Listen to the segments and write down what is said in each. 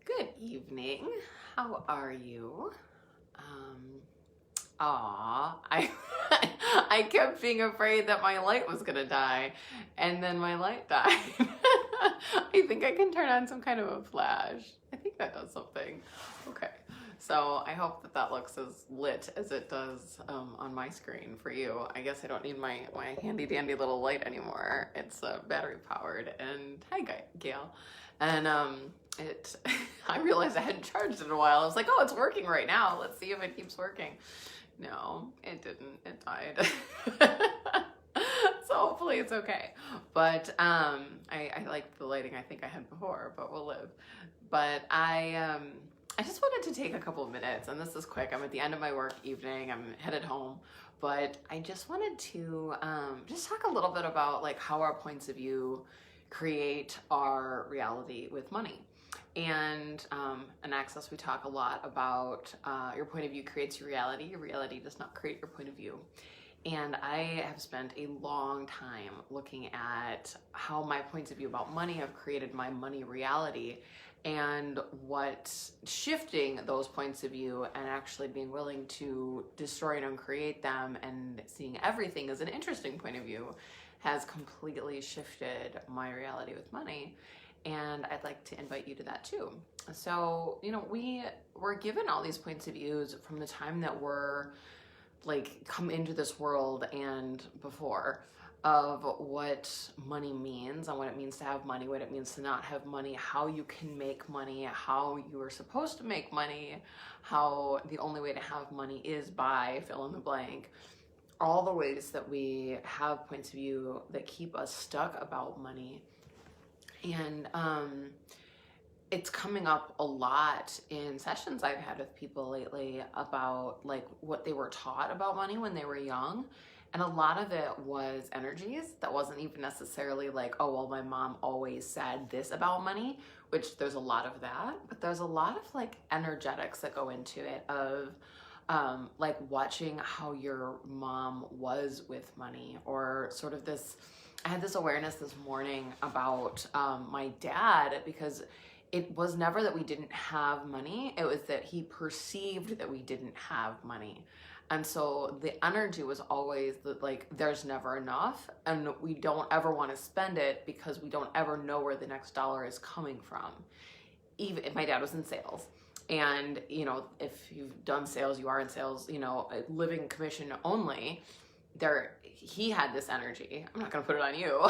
Good evening. How are you? I I kept being afraid that my light was gonna die, and then my light died. I think I can turn on some kind of a flash. I think that does something. Okay, so I hope that that looks as lit as it does on my screen for you. I guess I don't need my handy dandy little light anymore. It's battery powered. And hi, Gail. And it I realized I hadn't charged it in a while. I was like, oh, it's working right now. Let's see if it keeps working. No, it didn't. It died. So hopefully it's okay. But I like the lighting I think I had before, but we'll live. But I just wanted to take a couple of minutes, and this is quick. I'm at the end of my work evening. I'm headed home, but I just wanted to just talk a little bit about like how our points of view create our reality with money. And in Access, we talk a lot about your point of view creates your reality. Your reality does not create your point of view. And I have spent a long time looking at how my points of view about money have created my money reality, and what shifting those points of view and actually being willing to destroy and uncreate them and seeing everything as an interesting point of view has completely shifted my reality with money. And I'd like to invite you to that too. So, we were given all these points of views from the time that we're like come into this world and before, of what money means and what it means to have money, what it means to not have money, how you can make money, how you are supposed to make money, how the only way to have money is by fill in the blank. All the ways that we have points of view that keep us stuck about money. And it's coming up a lot in sessions I've had with people lately about like what they were taught about money when they were young. And a lot of it was energies that wasn't even necessarily like, oh, well, my mom always said this about money, which there's a lot of that, but there's a lot of like energetics that go into it of like watching how your mom was with money, or sort of this. I had this awareness this morning about my dad, because it was never that we didn't have money. It was that he perceived that we didn't have money. And so the energy was always that like there's never enough, and we don't ever want to spend it because we don't ever know where the next dollar is coming from. Even if my dad was in sales, and if you've done sales, you are in sales, living commission only, there he had this energy, I'm not going to put it on you,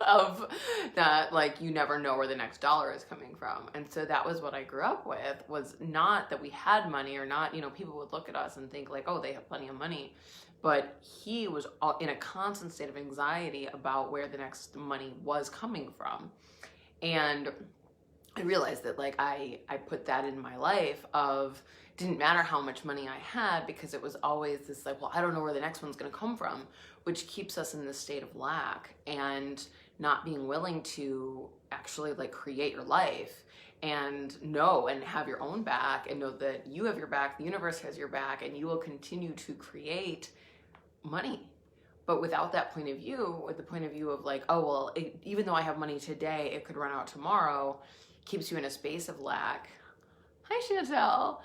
of that like you never know where the next dollar is coming from. And so that was what I grew up with, was not that we had money, or not, people would look at us and think like, oh, they have plenty of money, but he was in a constant state of anxiety about where the next money was coming from. And I realized that like I put that in my life of, didn't matter how much money I had, because it was always this like, well, I don't know where the next one's going to come from, which keeps us in this state of lack and not being willing to actually like create your life and know and have your own back, and know that you have your back, the universe has your back, and you will continue to create money. But without that point of view, with the point of view of like, oh, well, even though I have money today, it could run out tomorrow, keeps you in a space of lack. Hi, Chantel.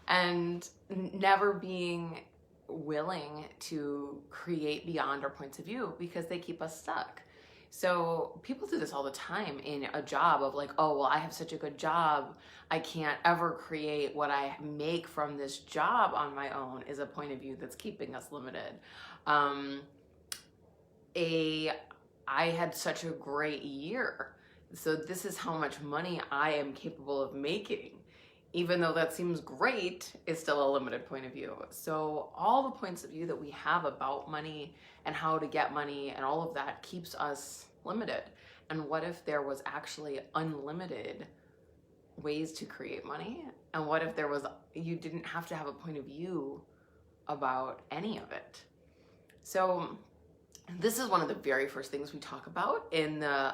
And never being willing to create beyond our points of view, because they keep us stuck. So people do this all the time in a job of like, oh, well, I have such a good job, I can't ever create what I make from this job on my own, is a point of view that's keeping us limited. I had such a great year, so this is how much money I am capable of making. Even though that seems great, it's still a limited point of view. So all the points of view that we have about money and how to get money and all of that keeps us limited. And what if there was actually unlimited ways to create money? And what if you didn't have to have a point of view about any of it? So this is one of the very first things we talk about in the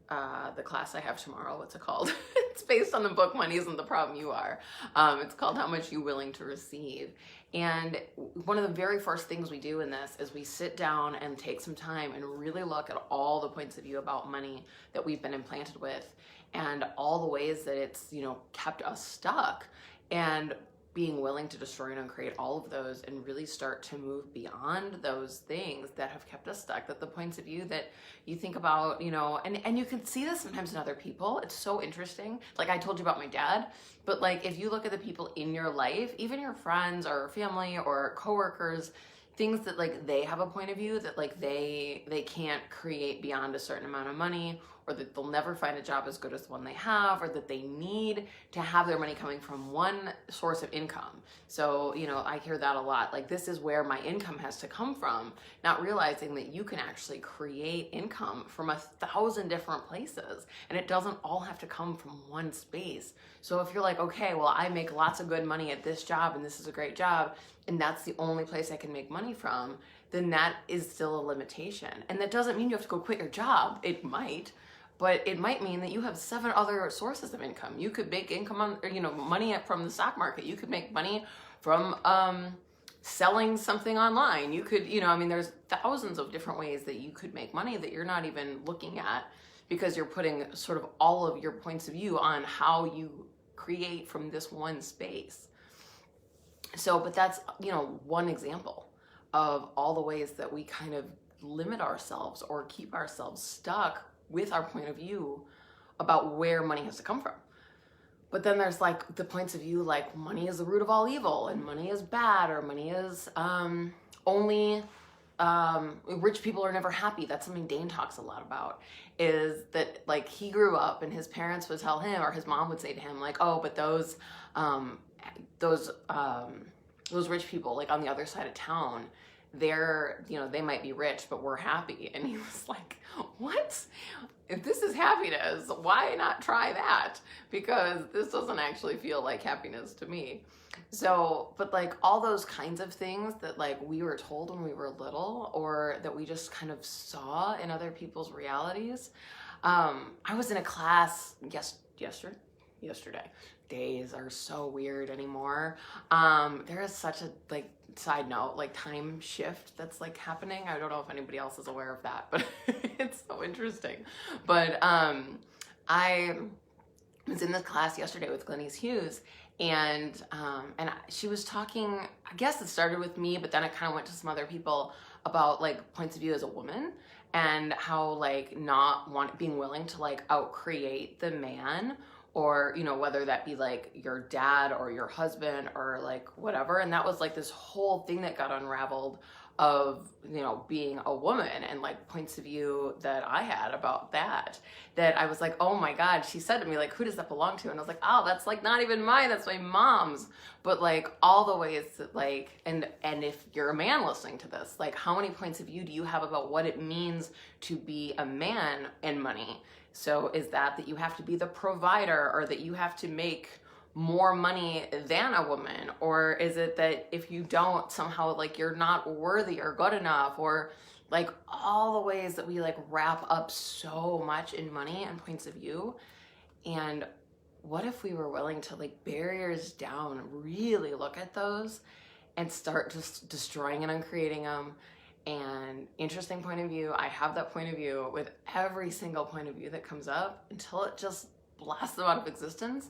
the class I have tomorrow. What's it called? It's based on the book Money Isn't the Problem You Are. It's called How Much You Willing to Receive. And one of the very first things we do in this is we sit down and take some time and really look at all the points of view about money that we've been implanted with and all the ways that it's, you know, kept us stuck, and being willing to destroy and uncreate all of those and really start to move beyond those things that have kept us stuck, that the points of view that you think about, you know, and you can see this sometimes in other people. It's so interesting. Like I told you about my dad, but like if you look at the people in your life, even your friends or family or coworkers, things that like they have a point of view that like they can't create beyond a certain amount of money, or that they'll never find a job as good as the one they have, or that they need to have their money coming from one source of income. So, you know, I hear that a lot. Like, this is where my income has to come from, not realizing that you can actually create income from 1,000 different places, and it doesn't all have to come from one space. So if you're like, okay, well, I make lots of good money at this job, and this is a great job, and that's the only place I can make money from, then that is still a limitation. And that doesn't mean you have to go quit your job. It might. But it might mean that you have 7 other sources of income. You could make income on, or, you know, money from the stock market. You could make money from selling something online. You could, you know, I mean, there's thousands of different ways that you could make money that you're not even looking at, because you're putting sort of all of your points of view on how you create from this one space. So, but that's, you know, one example of all the ways that we kind of limit ourselves or keep ourselves stuck with our point of view about where money has to come from. But then there's like the points of view like money is the root of all evil, and money is bad, or money is only rich people are never happy. That's something Dane talks a lot about, is that like he grew up and his parents would tell him, or his mom would say to him like, oh, but those rich people like on the other side of town, they're, you know, they might be rich, but we're happy. And he was like, what? If this is happiness, why not try that? Because this doesn't actually feel like happiness to me. So, but like all those kinds of things that like we were told when we were little, or that we just kind of saw in other people's realities. I was in a class yesterday. Days are so weird anymore. There is such a like side note, like time shift that's like happening. I don't know if anybody else is aware of that, but it's so interesting. But I was in this class yesterday with Glenise Hughes, and she was talking, I guess it started with me, but then it kind of went to some other people about like points of view as a woman, and how like not being willing to like outcreate the man, or, you know, whether that be like your dad or your husband or like whatever. And that was like this whole thing that got unraveled of, you know, being a woman, and like points of view that I had about that I was like, oh my God, she said to me, like, who does that belong to? And I was like, oh, that's like not even mine, that's my mom's. But like all the ways that like, and if you're a man listening to this, like how many points of view do you have about what it means to be a man in money? So is that you have to be the provider, or that you have to make more money than a woman? Or is it that if you don't, somehow like you're not worthy or good enough? Or like all the ways that we like wrap up so much in money and points of view. And what if we were willing to like barriers down, really look at those and start just destroying and uncreating them? And interesting point of view, I have that point of view with every single point of view that comes up, until it just blasts them out of existence,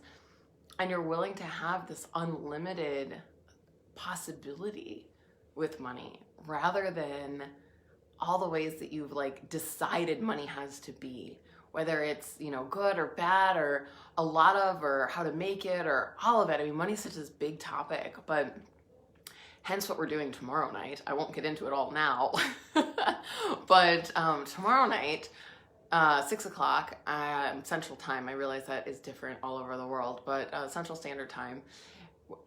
and you're willing to have this unlimited possibility with money, rather than all the ways that you've like decided money has to be, whether it's, you know, good or bad, or a lot of, or how to make it, or all of it. I mean, money's such a big topic, but hence what we're doing tomorrow night. I won't get into it all now, but tomorrow night, 6 o'clock Central Time. I realize that is different all over the world, but Central Standard Time,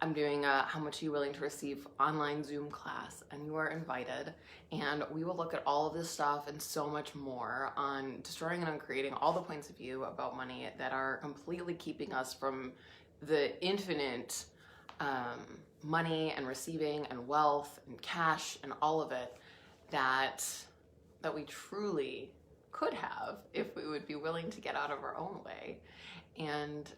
I'm doing a How Much Are You Willing to Receive online Zoom class, and you are invited. And we will look at all of this stuff and so much more on destroying and uncreating all the points of view about money that are completely keeping us from the infinite money and receiving and wealth and cash and all of it that we truly could have if we would be willing to get out of our own way. And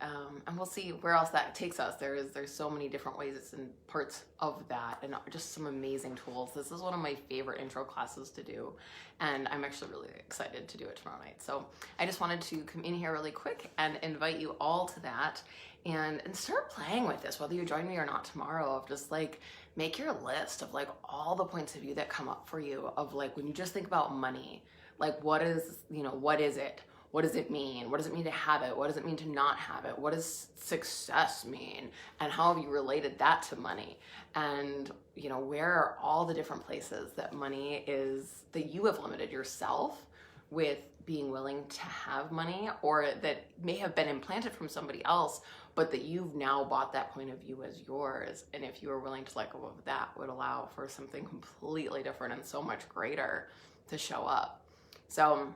we'll see where else that takes us. There's so many different ways and parts of that, and just some amazing tools. This is one of my favorite intro classes to do, and I'm actually really excited to do it tomorrow night. So I just wanted to come in here really quick and invite you all to that, and start playing with this, whether you join me or not tomorrow, of just like make your list of like all the points of view that come up for you, of like when you just think about money, like what is, what is it? What does it mean? What does it mean to have it? What does it mean to not have it? What does success mean? And how have you related that to money? And, where are all the different places that money is, that you have limited yourself with being willing to have money, or that may have been implanted from somebody else, but that you've now bought that point of view as yours. And if you are willing to let go of that, would allow for something completely different and so much greater to show up. So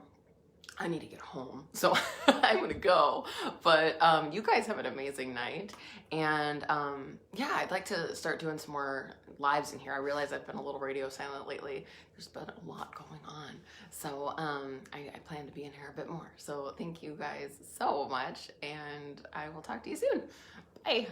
I need to get home, so I'm gonna go, but you guys have an amazing night, and yeah, I'd like to start doing some more lives in here. I realize I've been a little radio silent lately. There's been a lot going on, so I plan to be in here a bit more. So thank you guys so much, and I will talk to you soon. Bye.